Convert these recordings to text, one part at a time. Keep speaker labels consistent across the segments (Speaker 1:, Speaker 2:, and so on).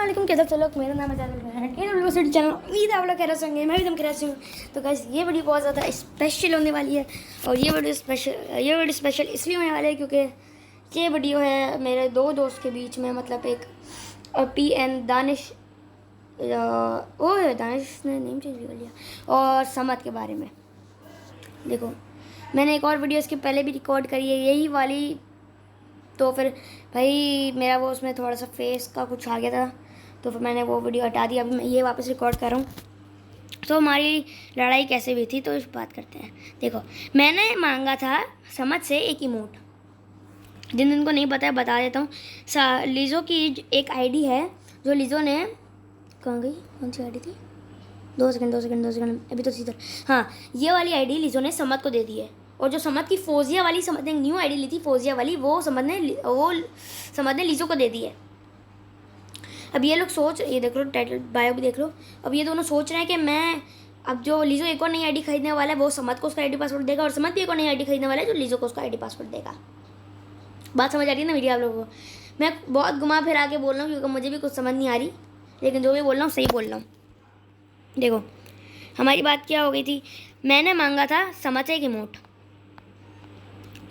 Speaker 1: अस्सलाम कैसे चलो, मेरा नाम है चैनल। उम्मीद है आप लोग कह रहे होंगे, मैं भी तुम कह रही हूँ। तो गाइस ये वीडियो बहुत ज़्यादा स्पेशल होने वाली है। और ये वीडियो स्पेशल इसलिए होने वाली है क्योंकि ये वीडियो है मेरे दो दोस्त के बीच में, मतलब एक PN दानिश, वो दानिश ने नेम चेंज कर लिया, और समत के बारे में। देखो मैंने एक और वीडियो इसके पहले भी रिकॉर्ड करी है यही वाली, तो फिर भाई मेरा वो उसमें थोड़ा सा फेस का कुछ आ गया था, तो फिर मैंने वो वीडियो हटा दिया। अभी मैं ये वापस रिकॉर्ड कर रहा हूँ। तो हमारी लड़ाई कैसे हुई थी तो इस बात करते हैं। देखो मैंने मांगा था समझ से एक इमोट, जिन को नहीं पता है बता देता हूँ। लीज़ो की एक आईडी है जो लीज़ो ने, कहाँ गई, कौन सी आईडी थी, दो सेकंड अभी तो सीधा, हाँ ये वाली आईडी लीज़ो ने समत को दे दी है। और जो समत की फोजिया वाली, समत ने न्यू आईडी ली थी फोजिया वाली, वो समत ने लीज़ो को दे दी है। अब ये लोग सोच, ये देख लो टाइटल बायो भी देख लो। अब ये दोनों सोच रहे हैं कि मैं, अब जो लीज़ो एक और नई आईडी खरीदने वाला है वो समत को उसका आईडी पासवर्ड देगा, और समत भी एक और नई आईडी खरीदने वाला है जो लीज़ो को उसका आईडी पासवर्ड देगा। बात समझ आ रही है ना मेरी आप लोगों को? मैं बहुत घुमा फिरा के बोल रहा हूँ क्योंकि मुझे भी कुछ समझ नहीं आ रही, लेकिन जो भी बोल रहा हूँ सही बोल रहा हूँ। देखो हमारी बात क्या हो गई थी, मैंने मांगा था समत से एक इमोट।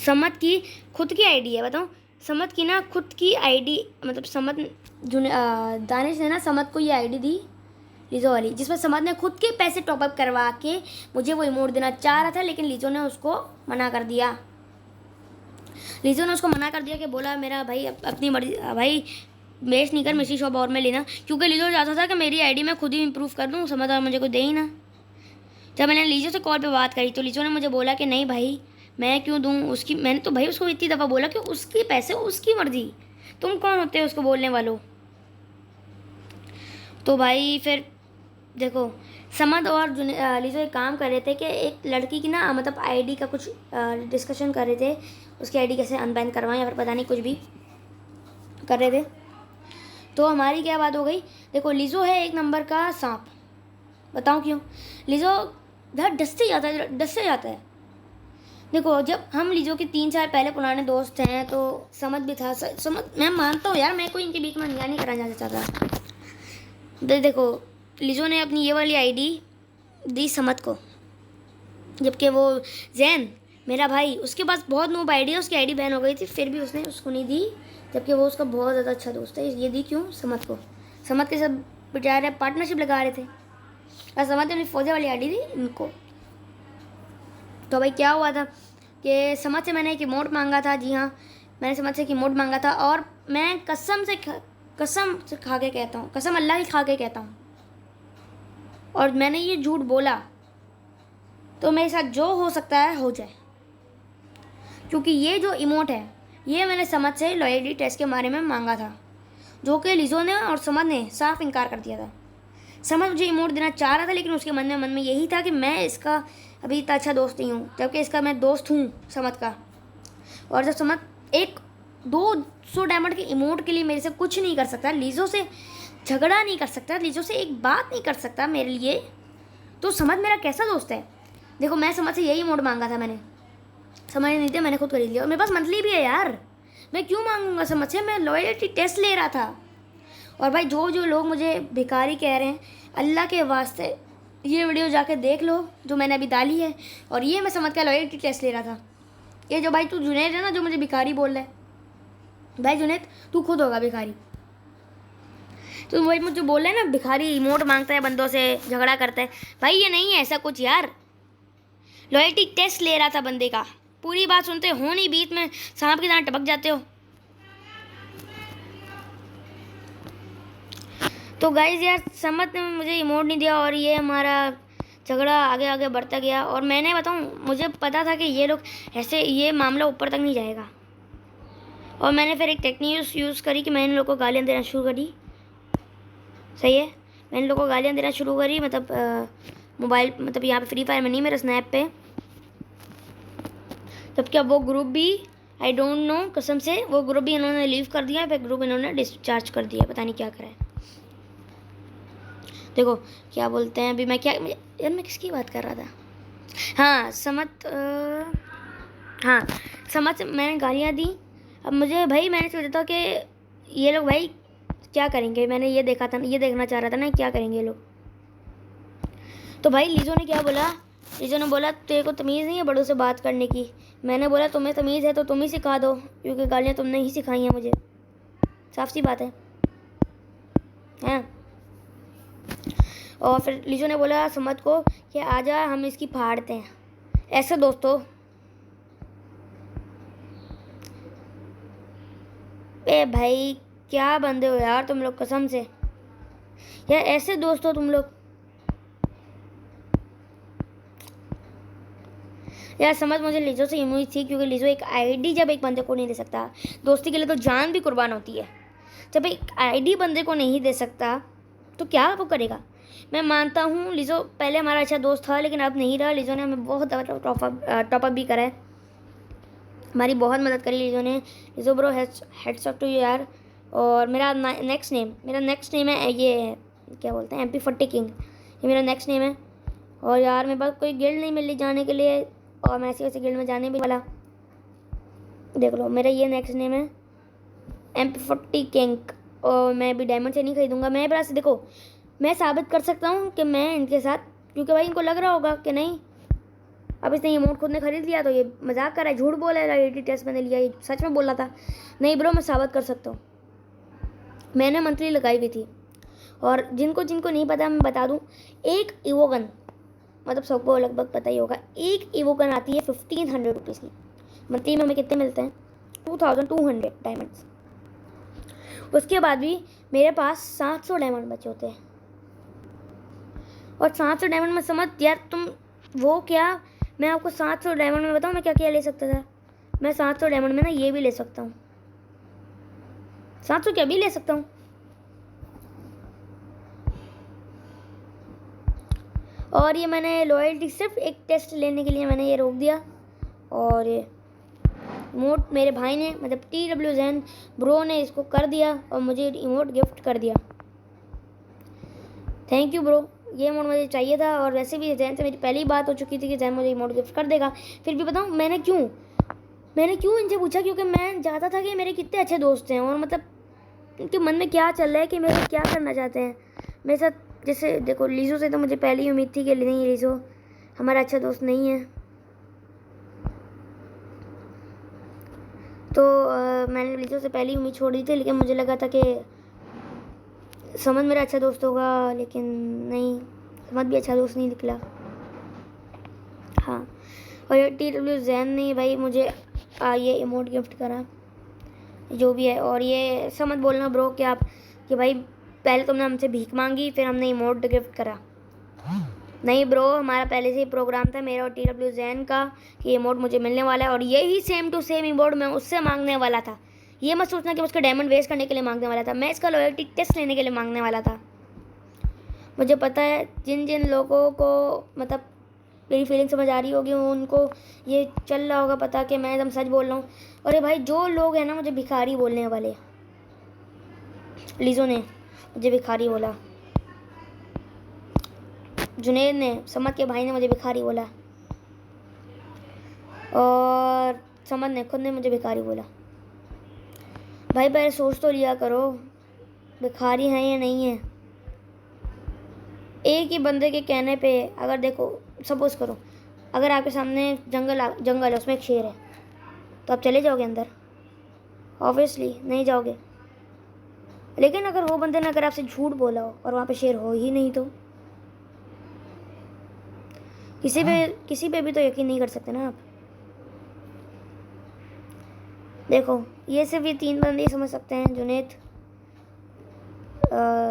Speaker 1: समत की खुद की आईडी है, बताऊँ, समत की ना खुद की आईडी, मतलब समत दानिश ने ना समत को ये आईडी दी लीज़ो वाली, जिसमें समत ने खुद के पैसे टॉपअप करवा के मुझे वो इमोट देना चाह रहा था, लेकिन लीज़ो ने उसको मना कर दिया। लीज़ो ने उसको मना कर दिया कि बोला मेरा भाई अपनी मर्जी, भाई वेस्ट नहीं कर, मेरी शॉप और में लेना, क्योंकि लीज़ो चाहता था कि मेरी आईडी मैं खुद ही इंप्रूव कर दूँ, समझ और मुझे कोई दे ही ना। जब मैंने लीज़ो से कॉल पे बात करी तो लीज़ो ने मुझे बोला कि नहीं भाई मैं क्यों दूँ उसकी, मैंने तो भाई उसको इतनी दफ़ा बोला कि उसके पैसे उसकी मर्जी, तुम कौन होते हो उसको बोलने वालों। तो भाई फिर देखो समद और लीज़ो एक काम कर रहे थे कि एक लड़की की ना, मतलब आईडी का कुछ डिस्कशन कर रहे थे, उसकी आईडी कैसे अनबैन करवाएं या फिर पता नहीं कुछ भी कर रहे थे। तो हमारी क्या बात हो गई, देखो लीज़ो है एक नंबर का सांप, बताऊँ क्यों? लीज़ो डस से जाता है। देखो जब हम लीज़ो के 3 साल पहले पुराने दोस्त हैं तो समझ भी था, समझ मैं मानता हूँ यार, मैं कोई इनके बीच में अनजान नहीं करना चाहता। देखो लीज़ो ने अपनी ये वाली आईडी दी समत को, जबकि वो जैन मेरा भाई, उसके पास बहुत नूब आईडी है, उसकी आईडी बैन हो गई थी, फिर भी उसने उसको नहीं दी, जबकि वो उसका बहुत ज़्यादा अच्छा दोस्त है। ये दी क्यों? समत को। समत के साथ बेचारे पार्टनरशिप लगा रहे थे, और समत ने अपनी फौजा वाली आईडी दी इनको। तो भाई क्या हुआ था कि समझ से मैंने एक इमोट मांगा था, जी हाँ मैंने समझ से एक इमोट मांगा था, और मैं कसम से खा के कहता हूँ, कसम अल्लाह की खा के कहता हूँ, और मैंने ये झूठ बोला तो मेरे साथ जो हो सकता है हो जाए, क्योंकि ये जो इमोट है ये मैंने समझ से लॉयल्टी टेस्ट के बारे में मांगा था, जो कि लीज़ो ने और समझ ने साफ इनकार कर दिया था। समझ मुझे इमोट देना चाह रहा था, लेकिन उसके मन में यही था कि मैं इसका अभी इतना अच्छा दोस्त नहीं हूँ, जबकि इसका मैं दोस्त हूँ समझ का। और जब समझ एक 200 डायमंड के इमोट के लिए मेरे से कुछ नहीं कर सकता, लीज़ो से झगड़ा नहीं कर सकता, लीज़ो से एक बात नहीं कर सकता मेरे लिए, तो समझ मेरा कैसा दोस्त है? देखो मैं समझ से यही इमोट मांगा था, मैंने समझ नहीं दिया, मैंने खुद खरीद लिया, और मेरे पास मंथली भी है यार, मैं क्यों मांगूंगा समझ से, मैं लॉयल्टी टेस्ट ले रहा था। और भाई जो लोग मुझे भिखारी कह रहे हैं, अल्लाह के वास्ते ये वीडियो जाके देख लो जो मैंने अभी डाली है, और ये मैं समझ का लॉयल्टी टेस्ट ले रहा था। ये जो भाई तू जुनैद है ना जो मुझे भिखारी बोल रहा है, भाई जुनैद तू खुद होगा भिखारी, तो वही मुझे बोल रहा है ना भिखारी इमोट मांगता है बंदों से, झगड़ा करता है, भाई ये नहीं है ऐसा कुछ यार, लॉयल्टी टेस्ट ले रहा था बंदे का। पूरी बात सुनते हो नहीं, बीच में सांप की तरह टपक जाते हो। तो गाइज यार समझ ने मुझे इमोट नहीं दिया, और ये हमारा झगड़ा आगे आगे बढ़ता गया, और मैंने बताऊँ मुझे पता था कि ये लोग ऐसे, ये मामला ऊपर तक नहीं जाएगा, और मैंने फिर एक टेक्निक यूज़ करी कि मैंने लोगों को गालियाँ देना शुरू करी। सही है, मैंने लोगों को गालियाँ देना शुरू करी, मतलब मोबाइल, मतलब यहाँ पे फ्री फायर में नहीं, मेरे स्नैप पे। तब क्या वो ग्रुप भी, आई डोंट नो, कसम से वो ग्रुप भी इन्होंने लीव कर दिया, फिर ग्रुप इन्होंने डिस्चार्ज कर दिया, पता नहीं क्या करा है। देखो क्या बोलते हैं, अभी मैं क्या यार मैं किसकी बात कर रहा था, हाँ समझ मैंने गालियाँ दी। अब मुझे भाई मैंने सोचा था कि ये लोग भाई क्या करेंगे, मैंने ये देखा था, ये देखना चाह रहा था ना क्या करेंगे ये लोग। तो भाई लीजो ने क्या बोला, लीजो ने बोला तेरे को तमीज़ नहीं है बड़ों से बात करने की। मैंने बोला तुम्हें तमीज़ है तो तुम ही सिखा दो, क्योंकि गालियाँ तुमने ही सिखाई हैं मुझे, साफ सी बात है। और फिर लीजो ने बोला समद को कि आजा हम इसकी फाड़ते हैं। ऐसे दोस्तों, ए भाई क्या बंदे हो यार तुम लोग, कसम से यार, ऐसे दोस्त हो तुम लोग यार। समझ मुझे लीजो से उम्मीद थी, क्योंकि लीजो एक आईडी जब एक बंदे को नहीं दे सकता, दोस्ती के लिए तो जान भी कुर्बान होती है। जब एक आईडी बंदे को नहीं दे सकता तो क्या वो करेगा। मैं मानता हूँ लीजो पहले हमारा अच्छा दोस्त था, लेकिन अब नहीं रहा। लीजो ने हमें बहुत टॉपअप भी करा है, हमारी बहुत मदद करी लीजो ने। Lijo bro heads up to you यार। और मेरा नेक्स्ट नेम है ये क्या बोलते हैं, MP40 किंग, ये मेरा नेक्स्ट नेम है। और यार मेरे पास कोई गिल्ड नहीं मिली जाने के लिए, और मैं ऐसी वैसी गिल्ड में जाने भी वाला। देख लो मेरा ये नेक्स्ट नेम है MP40 किंग। और मैं भी डायमंड से नहीं खरीदूंगा। मैं बस देखो, मैं साबित कर सकता हूँ कि मैं इनके साथ, क्योंकि भाई इनको लग रहा होगा कि नहीं अब इसने ये मोड खुद ने खरीद लिया तो ये मजाक कर रहा है, झूठ बोल रहा है, टेस्ट मैंने लिया, ये सच में बोल रहा था। नहीं ब्रो, मैं साबित कर सकता हूँ, मैंने मंथली लगाई हुई थी। और जिनको जिनको नहीं पता मैं बता दूँ, एक इवोगन, मतलब सबको लगभग पता ही होगा, एक इवोगन आती है 1500 रुपीज़ की। मंथली में हमें कितने मिलते हैं, 2200 डायमंड्स। उसके बाद भी मेरे पास 700 डायमंड बचे होते हैं। और 700 डायमंड में समझ यार तुम, वो क्या, मैं आपको 700 डायमंड में बताऊँ मैं क्या क्या ले सकता था। मैं 700 डायमंड में ना ये भी ले सकता हूँ, 700 क्या भी ले सकता हूँ। और ये मैंने लॉयल्टी सिर्फ एक टेस्ट लेने के लिए मैंने ये रोक दिया। और इमोट मेरे भाई ने, मतलब TW जैन ब्रो ने इसको कर दिया और मुझे इमोट गिफ्ट कर दिया। थैंक यू ब्रो, ये इमोट मुझे चाहिए था। और वैसे भी जैन से मेरी पहली बात हो चुकी थी कि जैन मुझे इमोट गिफ्ट कर देगा। फिर भी बताऊँ मैंने क्यों इनसे पूछा, क्योंकि मैं चाहता था कि मेरे कितने अच्छे दोस्त हैं, और मतलब उनके मन में क्या चल रहा है कि मेरे क्या करना चाहते हैं मेरे साथ। जैसे देखो लीजो से तो मुझे पहले ही उम्मीद थी कि नहीं, लीजो हमारा अच्छा दोस्त नहीं है। तो मैंने लीजो से पहले ही उम्मीद छोड़ दी थी, लेकिन मुझे लगा था कि समझ मेरा अच्छा दोस्त होगा, लेकिन नहीं, समझ भी अच्छा दोस्त नहीं निकला। हाँ, और ये TW जैन ने भाई मुझे ये इमोट गिफ्ट करा, जो भी है। और ये समझ बोलना ब्रो कि भाई पहले तुमने हमसे भीख मांगी, फिर हमने इमोट गिफ्ट करा। नहीं ब्रो, हमारा पहले से ही प्रोग्राम था मेरा और TW जैन का कि इमोट मुझे मिलने वाला है, और यही सेम टू सेम इमोट मैं उससे मांगने वाला था। ये मत सोचना कि उसका डायमंड वेस्ट करने के लिए मांगने वाला था, मैं इसका लॉयल्टी टेस्ट लेने के लिए मांगने वाला था। मुझे पता है जिन जिन लोगों को मतलब मेरी फीलिंग समझ आ रही होगी, उनको ये चल रहा होगा पता कि मैं एकदम सच बोल रहा हूँ। अरे भाई जो लोग हैं ना मुझे भिखारी बोलने वाले, लीजो ने मुझे भिखारी बोला, जुनेद ने, समद के भाई ने मुझे भिखारी बोला, और समद ने खुद ने मुझे भिखारी बोला। भाई पहले सोच तो लिया करो भिखारी हैं या नहीं है। एक ही बंदे के कहने पे, अगर देखो सपोज करो अगर आपके सामने जंगल है, उसमें एक शेर है, तो आप चले जाओगे अंदर? ऑब्वियसली नहीं जाओगे। लेकिन अगर वो बंदे ने अगर आपसे झूठ बोला हो और वहाँ पे शेर हो ही नहीं, तो किसी पे भी तो यकीन नहीं कर सकते ना आप। देखो ये सिर्फ ये 3 बंदे ही समझ सकते हैं, जुनेद,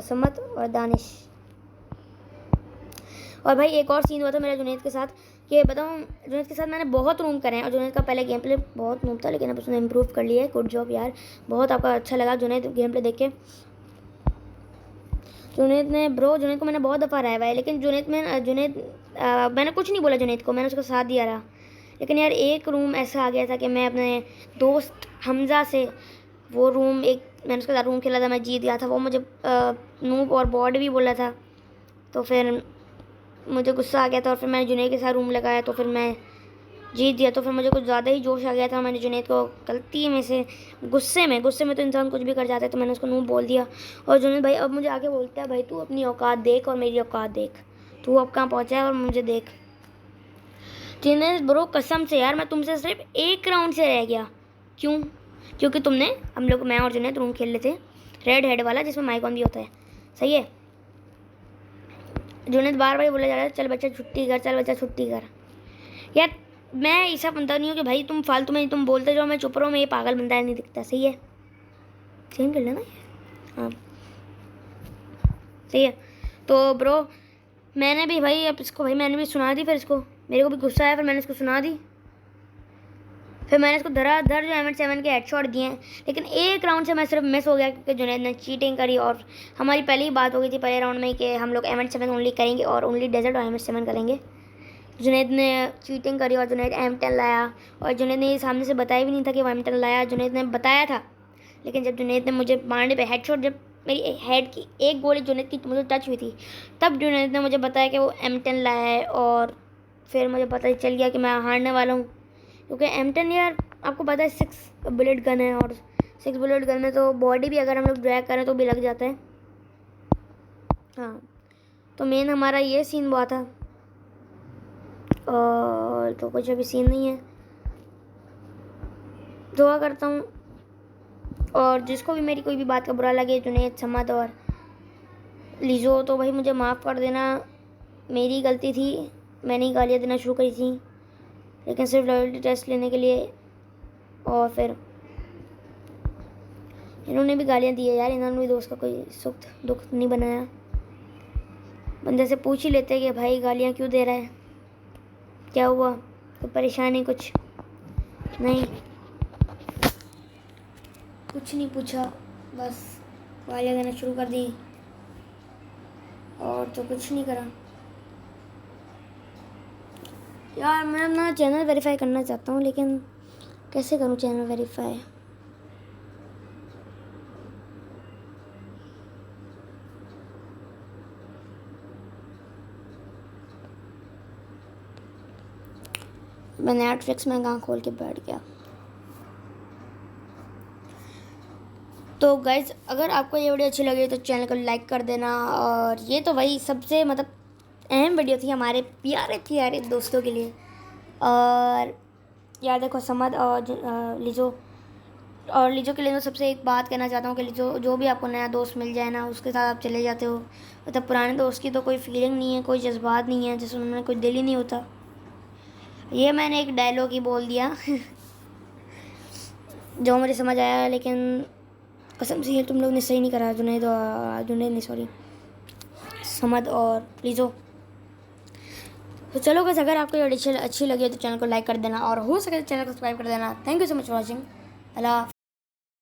Speaker 1: समत और दानिश। और भाई एक और सीन हुआ था मेरा जुनेद के साथ, कि बताऊँ जुनेद के साथ मैंने बहुत रूम करे हैं, और जुनेद का पहले गेम प्ले बहुत नूब था, लेकिन अब उसने इम्प्रूव कर लिया है। गुड जॉब यार, बहुत आपका अच्छा लगा जुनेद गेम प्ले देख के। जुनेद को मैंने बहुत दफ़ा हराया हुआ है, लेकिन मैंने कुछ नहीं बोला जुनेद को, मैंने उसका साथ दिया रहा। लेकिन यार एक रूम ऐसा आ गया था कि मैं अपने दोस्त हमज़ा से वो रूम, मैंने उसके साथ रूम खेला था, मैं जीत गया था। वो मुझे नूब और बॉड भी बोला था, तो फिर मुझे गुस्सा आ गया था, और फिर मैंने जुनेद के साथ रूम लगाया, तो फिर मैं जीत दिया। तो फिर मुझे कुछ ज़्यादा ही जोश आ गया था। मैंने जुनैद को गलती में से गुस्से में तो इंसान कुछ भी कर जाता है, तो मैंने उसको मुँह बोल दिया। और जुनैद भाई अब मुझे आके बोलता है, भाई तू अपनी औकात देख और मेरी औकात देख, तू अब कहाँ पहुँचा है और मुझे देख। जुनैद ब्रो कसम से यार मैं तुमसे सिर्फ 1 राउंड से रह गया। क्यों? क्योंकि तुमने, हम लोग मैं और जुनैद रूम खेल लेते रेड हेड वाला जिसमें माइकॉन भी होता है, सही है। जुनैद बार बार बोला जा रहा है चल बच्चा छुट्टी कर, चल बच्चा छुट्टी कर। यार मैं ऐसा बंदा नहीं हूँ कि भाई तुम फालतू में तुम बोलते जाओ मैं चुप रहा हूँ, मैं ये पागल बंदा नहीं दिखता, सही है। सेम कर लेना, हाँ सही है। तो ब्रो मैंने भी भाई अब इसको भाई मैंने भी सुना दी, फिर इसको मेरे को भी गुस्सा आया, फिर मैंने इसको सुना दी। फिर मैंने इसको धराधर जो M7 के हेडशॉट दिए हैं, लेकिन 1 राउंड से मैं सिर्फ मिस हो गया क्योंकि जुनैद ने चीटिंग करी। और हमारी पहले ही बात हो गई थी पहले राउंड में कि हम लोग M7 ओनली करेंगे और ओनली डेजर्ट और M7 करेंगे। जुनैद ने चीटिंग करी और जुनैद M10 लाया, और जुनैद ने सामने से बताया भी नहीं था कि वो M10 लाया, जुनैद ने बताया था। लेकिन जब जुनैद ने मुझे मारने पे हेडशॉट, जब मेरी हेड की एक गोली जुनैद की मुझे टच हुई थी, तब जुनैद ने मुझे बताया कि वो M10 लाया है। और फिर मुझे पता चल गया कि मैं हारने वाला हूँ, क्योंकि M10 यार आपको पता है 6 बुलेट गन है, और 6 बुलेट गन में तो बॉडी भी अगर हम लोग ड्रैग करें तो भी लग जाता है। हाँ तो मेन हमारा ये सीन हुआ था, और तो कुछ अभी सीन नहीं है। दुआ करता हूँ और जिसको भी मेरी कोई भी बात का बुरा लगे, जुनैद, समद और लीजो, तो भाई मुझे माफ़ कर देना, मेरी गलती थी, मैंने ही गालियाँ देना शुरू करी थी, लेकिन सिर्फ लॉयल्टी टेस्ट लेने के लिए। और फिर इन्होंने भी गालियाँ दी है यार, इन्होंने भी दोस्त का कोई सुख दुख नहीं बनाया। बंदे से पूछ ही लेते कि भाई गालियाँ क्यों दे रहा है, क्या हुआ, कोई परेशानी? कुछ नहीं, कुछ नहीं पूछा, बस गालियाँ देना शुरू कर दी और तो कुछ नहीं करा। यार मैं अपना चैनल वेरीफाई करना चाहता हूँ, लेकिन कैसे करूँ चैनल वेरीफाई? मैं नेटफ्लिक्स में कहाँ खोल के बैठ गया। तो गाइज अगर आपको ये वीडियो अच्छी लगी तो चैनल को लाइक कर देना। और ये तो वही सबसे मतलब अहम वीडियो थी हमारे प्यारे दोस्तों के लिए। और यार देखो समद और लीजो के लिए मैं सबसे एक बात कहना चाहता हूँ कि जो भी आपको नया दोस्त मिल जाए ना, उसके साथ आप चले जाते हो, मतलब पुराने दोस्त की तो कोई फीलिंग नहीं है, कोई जज्बात नहीं है, जैसे उन्होंने कोई दिल ही नहीं होता। ये मैंने एक डायलॉग ही बोल दिया जो मुझे समझ आया, लेकिन कसम से ये तुम लोग ने सही नहीं करा, जुनैद नहीं सॉरी समद और लीजो। तो चलो बस, अगर आपको ये वीडियो अच्छी लगी तो चैनल को लाइक कर देना, और हो सके तो चैनल को सब्सक्राइब कर देना। Thank you so much for watching. Allah.